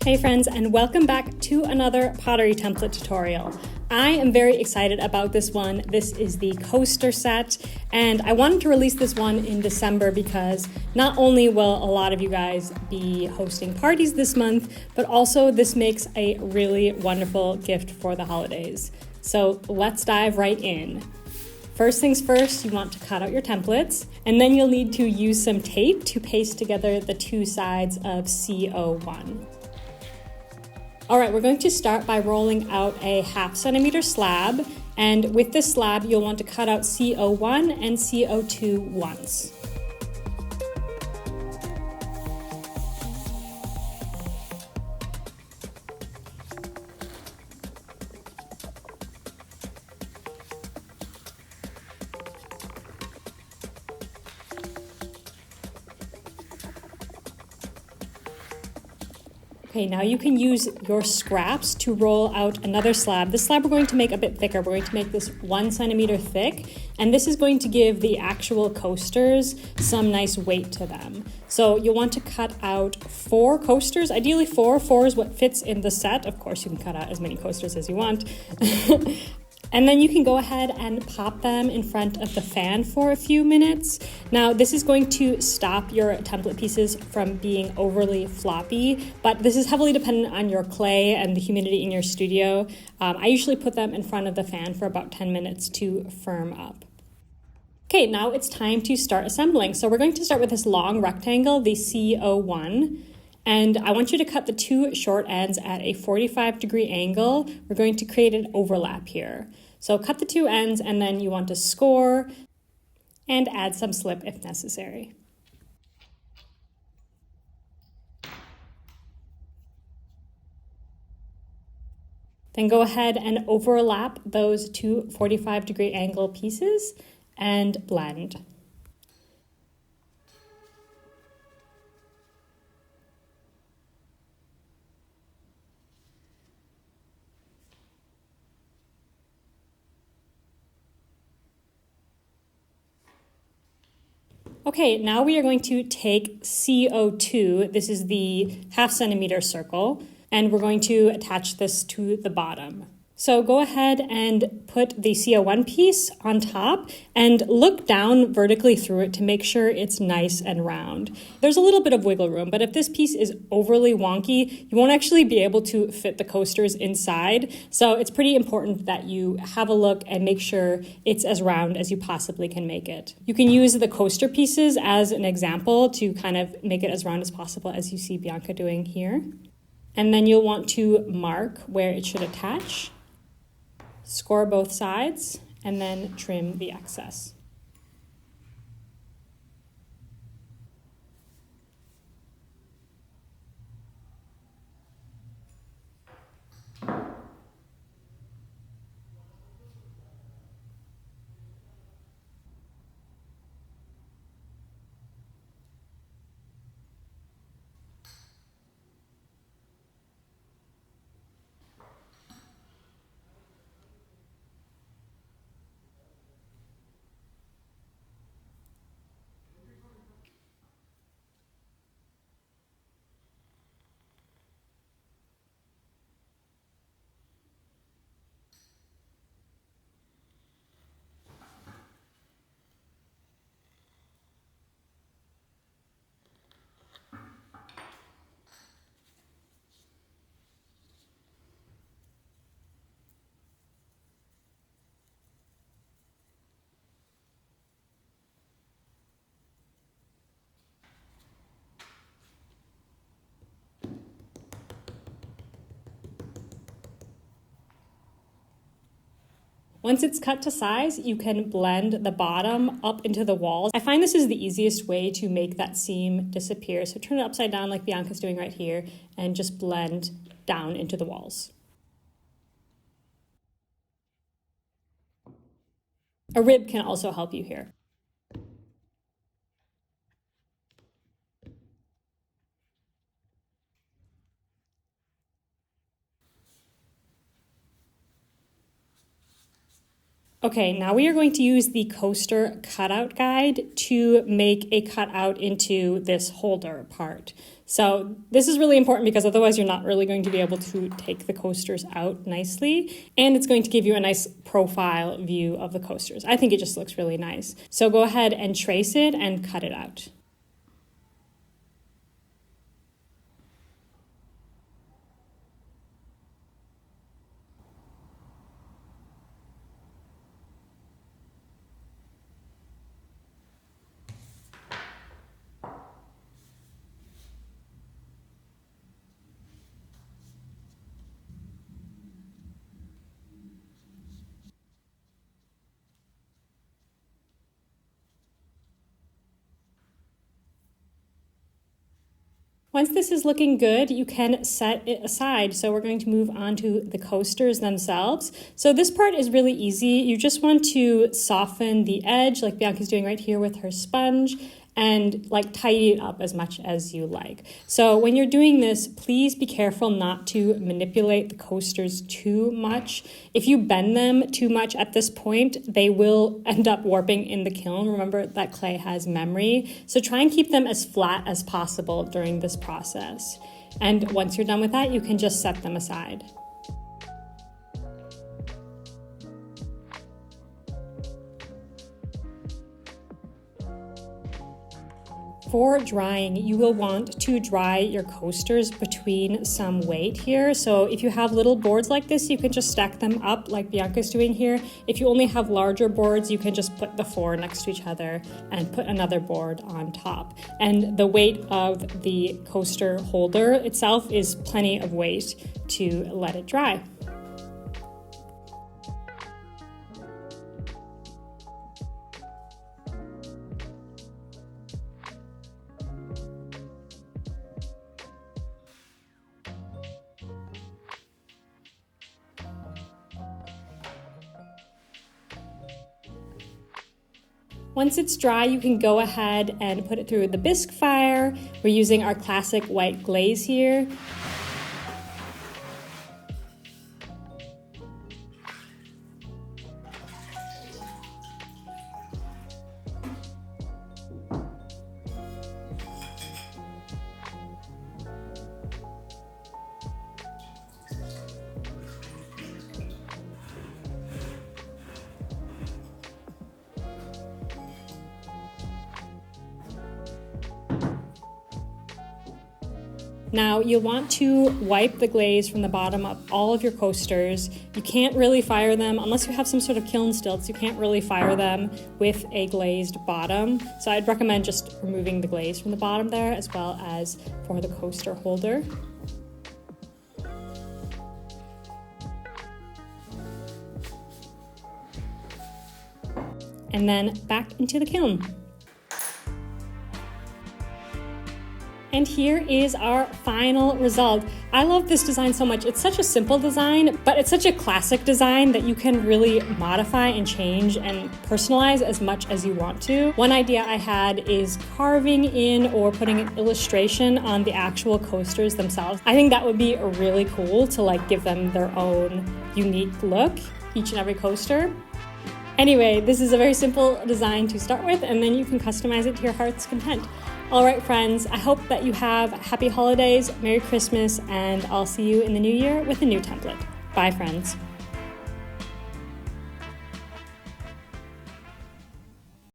Hey friends, and welcome back to another pottery template tutorial. I am very excited about this one. This is the coaster set, and I wanted to release this one in December because not only will a lot of you guys be hosting parties this month, but also this makes a really wonderful gift for the holidays. So let's dive right in. First things first, you want to cut out your templates, and then you'll need to use some tape to paste together the two sides of CO1. All right, we're going to start by rolling out a 1/2 centimeter slab, and with this slab, you'll want to cut out CO1 and CO2 once. Okay, now you can use your scraps to roll out another slab. This slab we're going to make a bit thicker. We're going to make this 1 centimeter thick, and this is going to give the actual coasters some nice weight to them. So you'll want to cut out 4 coasters, ideally 4. 4 is what fits in the set. Of course, you can cut out as many coasters as you want. And then you can go ahead and pop them in front of the fan for a few minutes. Now, this is going to stop your template pieces from being overly floppy, but this is heavily dependent on your clay and the humidity in your studio. I usually put them in front of the fan for about 10 minutes to firm up. Okay, now it's time to start assembling. So we're going to start with this long rectangle, the CO1. And I want you to cut the 2 short ends at a 45-degree angle. We're going to create an overlap here. So cut the 2 ends, and then you want to score and add some slip if necessary. Then go ahead and overlap those 2 45-degree angle pieces and blend. Okay, now we are going to take CO2, this is the 1/2 centimeter circle, and we're going to attach this to the bottom. So go ahead and put the CO1 piece on top and look down vertically through it to make sure it's nice and round. There's a little bit of wiggle room, but if this piece is overly wonky, you won't actually be able to fit the coasters inside. So it's pretty important that you have a look and make sure it's as round as you possibly can make it. You can use the coaster pieces as an example to kind of make it as round as possible, as you see Bianca doing here. And then you'll want to mark where it should attach. Score both sides, and then trim the excess. Once it's cut to size, you can blend the bottom up into the walls. I find this is the easiest way to make that seam disappear. So turn it upside down like Bianca's doing right here and just blend down into the walls. A rib can also help you here. Okay, now we are going to use the coaster cutout guide to make a cutout into this holder part. So this is really important because otherwise you're not really going to be able to take the coasters out nicely, and it's going to give you a nice profile view of the coasters. I think it just looks really nice. So go ahead and trace it and cut it out. Once this is looking good, you can set it aside. So we're going to move on to the coasters themselves. So this part is really easy. You just want to soften the edge like Bianca's doing right here with her sponge, and like tidy it up as much as you like. So when you're doing this, please be careful not to manipulate the coasters too much. If you bend them too much at this point, they will end up warping in the kiln. Remember that clay has memory. So try and keep them as flat as possible during this process. And once you're done with that, you can just set them aside. For drying, you will want to dry your coasters between some weight here. So if you have little boards like this, you can just stack them up like Bianca's doing here. If you only have larger boards, you can just put the 4 next to each other and put another board on top. And the weight of the coaster holder itself is plenty of weight to let it dry. Once it's dry, you can go ahead and put it through the bisque fire. We're using our classic white glaze here. Now you'll want to wipe the glaze from the bottom of all of your coasters. You can't really fire them, unless you have some sort of kiln stilts, you can't really fire them with a glazed bottom. So I'd recommend just removing the glaze from the bottom there, as well as for the coaster holder. And then back into the kiln. And here is our final result. I love this design so much. It's such a simple design, but it's such a classic design that you can really modify and change and personalize as much as you want to. One idea I had is carving in or putting an illustration on the actual coasters themselves. I think that would be really cool to like give them their own unique look, each and every coaster. Anyway, this is a very simple design to start with, and then you can customize it to your heart's content. All right, friends, I hope that you have happy holidays, Merry Christmas, and I'll see you in the new year with a new template. Bye, friends.